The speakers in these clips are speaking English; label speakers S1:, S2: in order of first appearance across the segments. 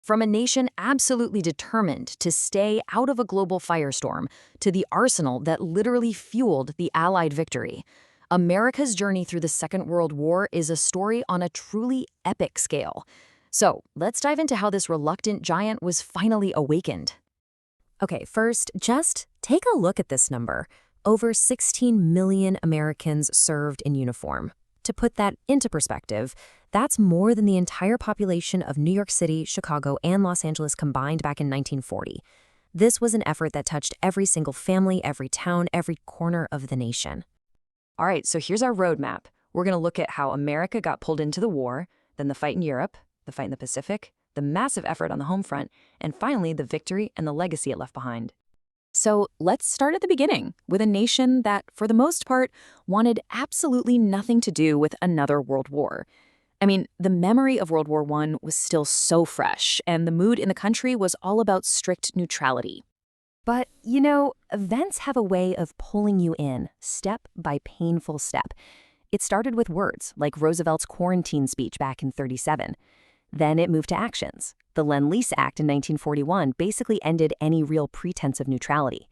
S1: From a nation absolutely determined to stay out of a global firestorm to the arsenal that literally fueled the Allied victory, America's journey through the Second World War is a story on a truly epic scale. So let's dive into how this reluctant giant was finally awakened. Okay, first, just take a look at this number. Over 16 million Americans served in uniform. To put that into perspective, that's more than the entire population of New York City, Chicago, and Los Angeles combined back in 1940. This was an effort that touched every single family, every town, every corner of the nation. All right, so here's our roadmap. We're going to look at how America got pulled into the war, then the fight in Europe, the fight in the Pacific, the massive effort on the home front, and finally the victory and the legacy it left behind. So let's start at the beginning, with a nation that, for the most part, wanted absolutely nothing to do with another world war. I mean, the memory of World War I was still so fresh, and the mood in the country was all about strict neutrality. But, events have a way of pulling you in, step by painful step. It started with words, like Roosevelt's quarantine speech back in '37. Then it moved to actions. The Lend-Lease Act in 1941 basically ended any real pretense of neutrality.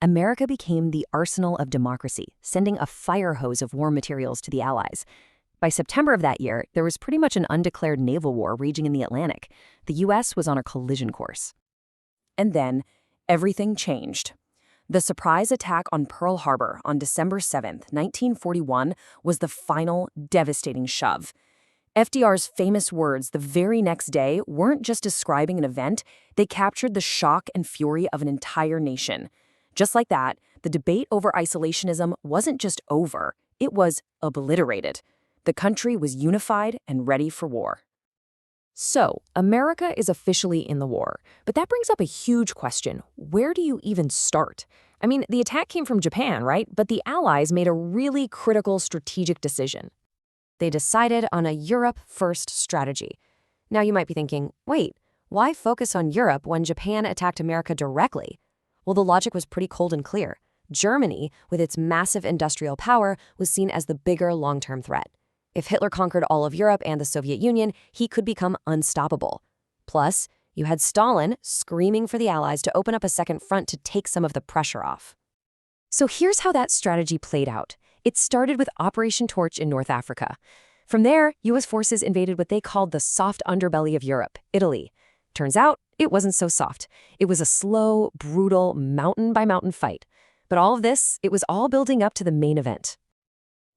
S1: America became the arsenal of democracy, sending a fire hose of war materials to the Allies. By September of that year, there was pretty much an undeclared naval war raging in the Atlantic. The U.S. was on a collision course. And then, everything changed. The surprise attack on Pearl Harbor on December 7, 1941, was the final devastating shove. FDR's famous words the very next day weren't just describing an event, they captured the shock and fury of an entire nation. Just like that, the debate over isolationism wasn't just over, it was obliterated. The country was unified and ready for war. So, America is officially in the war, but that brings up a huge question. Where do you even start? I mean, the attack came from Japan, right? But the Allies made a really critical strategic decision. They decided on a Europe-first strategy. Now you might be thinking, wait, why focus on Europe when Japan attacked America directly? Well, the logic was pretty cold and clear. Germany, with its massive industrial power, was seen as the bigger long-term threat. If Hitler conquered all of Europe and the Soviet Union, he could become unstoppable. Plus, you had Stalin screaming for the Allies to open up a second front to take some of the pressure off. So here's how that strategy played out. It started with Operation Torch in North Africa. From there, U.S. forces invaded what they called the soft underbelly of Europe, Italy. Turns out, it wasn't so soft. It was a slow, brutal, mountain-by-mountain fight. But all of this, it was all building up to the main event.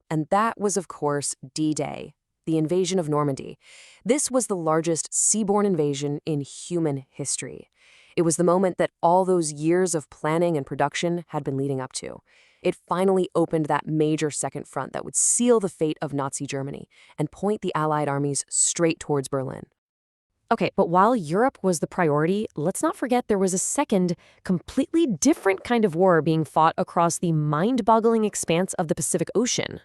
S1: And that was, of course, D-Day, the invasion of Normandy. This was the largest seaborne invasion in human history. It was the moment that all those years of planning and production had been leading up to. It finally opened that major second front that would seal the fate of Nazi Germany and point the Allied armies straight towards Berlin. Okay, but while Europe was the priority, let's not forget there was a second, completely different kind of war being fought across the mind-boggling expanse of the Pacific Ocean.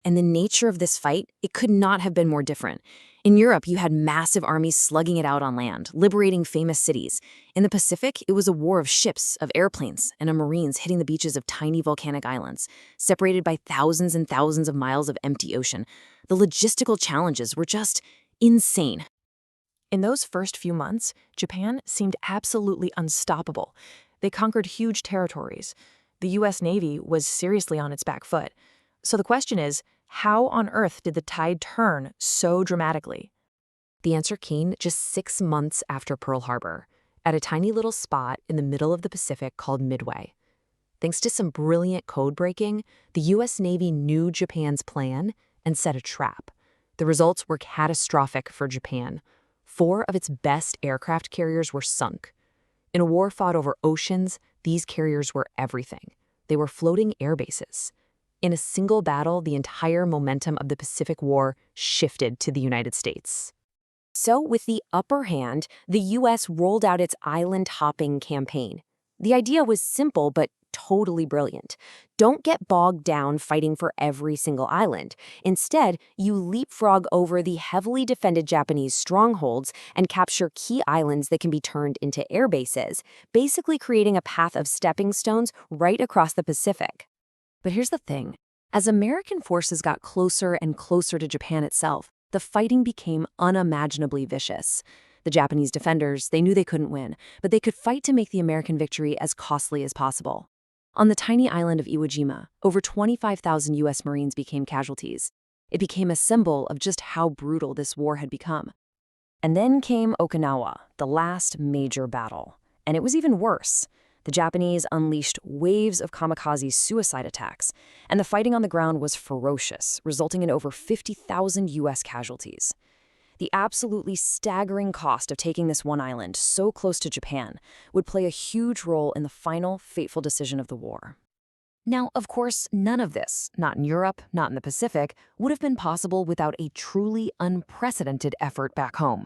S1: And the nature of this fight, it could not have been more different. In Europe, you had massive armies slugging it out on land, liberating famous cities. In the Pacific, it was a war of ships, of airplanes, and of Marines hitting the beaches of tiny volcanic islands, separated by thousands and thousands of miles of empty ocean. The logistical challenges were just insane. In those first few months, Japan seemed absolutely unstoppable. They conquered huge territories. The U.S. Navy was seriously on its back foot. So the question is, how on earth did the tide turn so dramatically? The answer came just 6 months after Pearl Harbor, at a tiny little spot in the middle of the Pacific called Midway. Thanks to some brilliant code breaking, the U.S. Navy knew Japan's plan and set a trap. The results were catastrophic for Japan. 4 of its best aircraft carriers were sunk. In a war fought over oceans, these carriers were everything. They were floating air bases. In a single battle, the entire momentum of the Pacific War shifted to the United States. So, with the upper hand, the U.S. rolled out its island-hopping campaign. The idea was simple but totally brilliant. Don't get bogged down fighting for every single island. Instead, you leapfrog over the heavily defended Japanese strongholds and capture key islands that can be turned into air bases, basically creating a path of stepping stones right across the Pacific. But here's the thing. As American forces got closer and closer to Japan itself, the fighting became unimaginably vicious. The Japanese defenders, they knew they couldn't win, but they could fight to make the American victory as costly as possible. On the tiny island of Iwo Jima, over 25,000 U.S. Marines became casualties. It became a symbol of just how brutal this war had become. And then came Okinawa, the last major battle. And it was even worse. The Japanese unleashed waves of kamikaze suicide attacks, and the fighting on the ground was ferocious, resulting in over 50,000 U.S. casualties. The absolutely staggering cost of taking this one island so close to Japan would play a huge role in the final, fateful decision of the war. Now, of course, none of this, not in Europe, not in the Pacific, would have been possible without a truly unprecedented effort back home.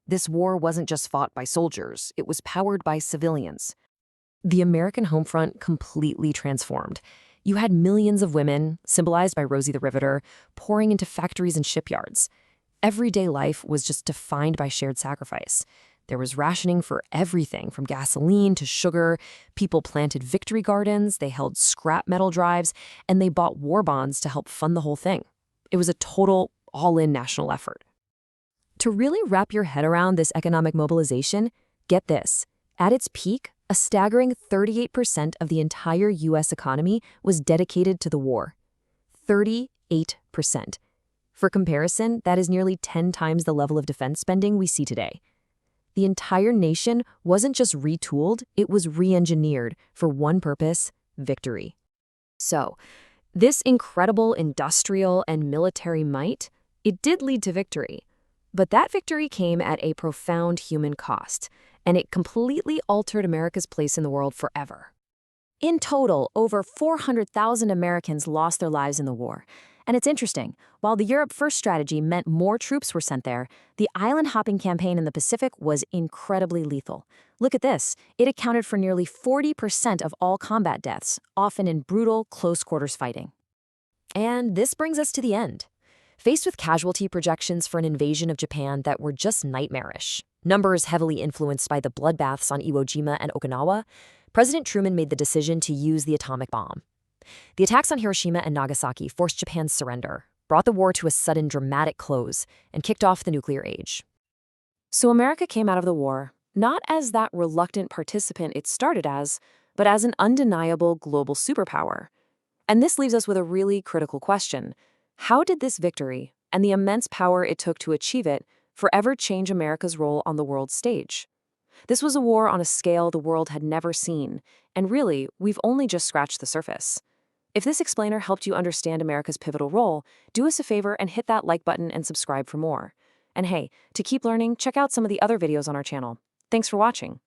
S1: This war wasn't just fought by soldiers, it was powered by civilians. The American home front completely transformed. You had millions of women, symbolized by Rosie the Riveter, pouring into factories and shipyards. Everyday life was just defined by shared sacrifice. There was rationing for everything, from gasoline to sugar. People planted victory gardens, they held scrap metal drives, and they bought war bonds to help fund the whole thing. It was a total, all-in national effort. To really wrap your head around this economic mobilization, get this. At its peak, a staggering 38% of the entire U.S. economy was dedicated to the war. 38%. For comparison, that is nearly 10 times the level of defense spending we see today. The entire nation wasn't just retooled, it was re-engineered for one purpose: victory. So, this incredible industrial and military might, it did lead to victory. But that victory came at a profound human cost, and it completely altered America's place in the world forever. In total, over 400,000 Americans lost their lives in the war. And it's interesting, while the Europe First strategy meant more troops were sent there, the island-hopping campaign in the Pacific was incredibly lethal. Look at this. It accounted for nearly 40% of all combat deaths, often in brutal, close-quarters fighting. And this brings us to the end. Faced with casualty projections for an invasion of Japan that were just nightmarish, numbers heavily influenced by the bloodbaths on Iwo Jima and Okinawa, President Truman made the decision to use the atomic bomb. The attacks on Hiroshima and Nagasaki forced Japan's surrender, brought the war to a sudden dramatic close, and kicked off the nuclear age. So America came out of the war, not as that reluctant participant it started as, but as an undeniable global superpower. And this leaves us with a really critical question. How did this victory, and the immense power it took to achieve it, forever change America's role on the world stage? This was a war on a scale the world had never seen, and really, we've only just scratched the surface. If this explainer helped you understand America's pivotal role, do us a favor and hit that like button and subscribe for more. And hey, to keep learning, check out some of the other videos on our channel. Thanks for watching.